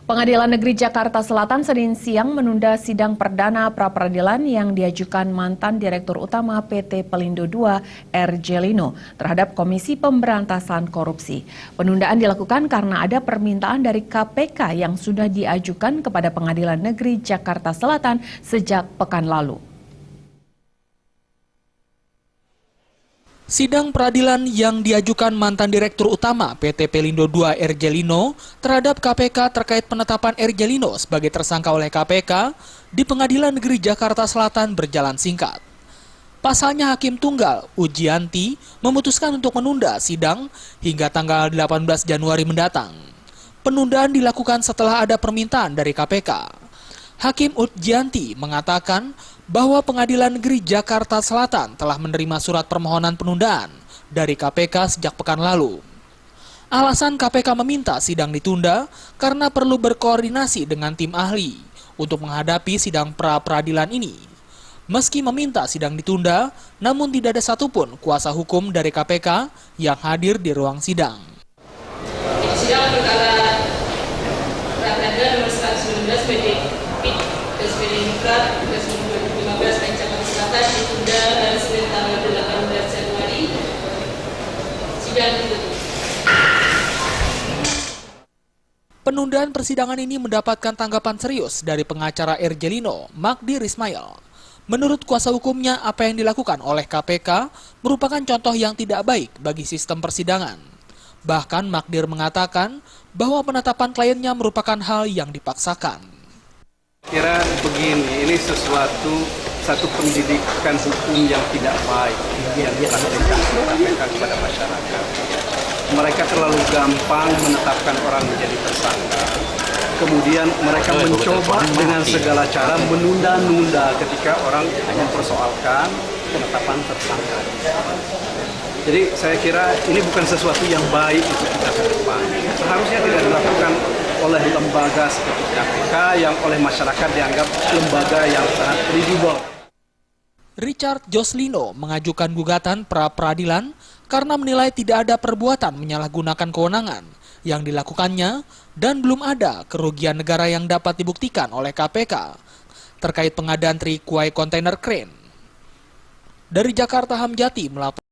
Pengadilan Negeri Jakarta Selatan Senin siang menunda sidang perdana pra-peradilan yang diajukan mantan Direktur Utama PT Pelindo II, R. Jelino, terhadap Komisi Pemberantasan Korupsi. Penundaan dilakukan karena ada permintaan dari KPK yang sudah diajukan kepada Pengadilan Negeri Jakarta Selatan sejak pekan lalu. Sidang peradilan yang diajukan mantan Direktur Utama PT Pelindo II R. Jelino terhadap KPK terkait penetapan R. Jelino sebagai tersangka oleh KPK di Pengadilan Negeri Jakarta Selatan berjalan singkat. Pasalnya Hakim Tunggal, Ujianti, memutuskan untuk menunda sidang hingga tanggal 18 Januari mendatang. Penundaan dilakukan setelah ada permintaan dari KPK. Hakim Ujianti mengatakan bahwa Pengadilan Negeri Jakarta Selatan telah menerima surat permohonan penundaan dari KPK sejak pekan lalu. Alasan KPK meminta sidang ditunda karena perlu berkoordinasi dengan tim ahli untuk menghadapi sidang pra-peradilan ini. Meski meminta sidang ditunda, namun tidak ada satupun kuasa hukum dari KPK yang hadir di ruang sidang. Sidang perkara pra-peradilan nomor 119 SPD Nikrat 2015 Jakarta Selatan ditunda dari Senin tanggal 18 Januari. Sidang ditutup. Penundaan persidangan ini mendapatkan tanggapan serius dari pengacara R. Jelino, Magdir Ismail. Menurut kuasa hukumnya, apa yang dilakukan oleh KPK merupakan contoh yang tidak baik bagi sistem persidangan. Bahkan Magdir mengatakan bahwa penetapan kliennya merupakan hal yang dipaksakan. Kira begini, ini satu pendidikan hukum yang tidak baik yang dilakukan KPK kepada masyarakat. Mereka terlalu gampang menetapkan orang menjadi tersangka. Kemudian mereka mencoba dengan segala cara menunda-nunda ketika orang mempersoalkan penetapan tersangka. Jadi saya kira ini bukan sesuatu yang baik untuk kita ke depan. Seharusnya tidak dilakukan oleh lembaga seperti KPK yang oleh masyarakat dianggap lembaga yang sangat kredibel. Richard Joslino mengajukan gugatan pra-peradilan karena menilai tidak ada perbuatan menyalahgunakan kewenangan yang dilakukannya dan belum ada kerugian negara yang dapat dibuktikan oleh KPK terkait pengadaan 3 kuai kontainer crane. Dari Jakarta, Hamjati melaporkan.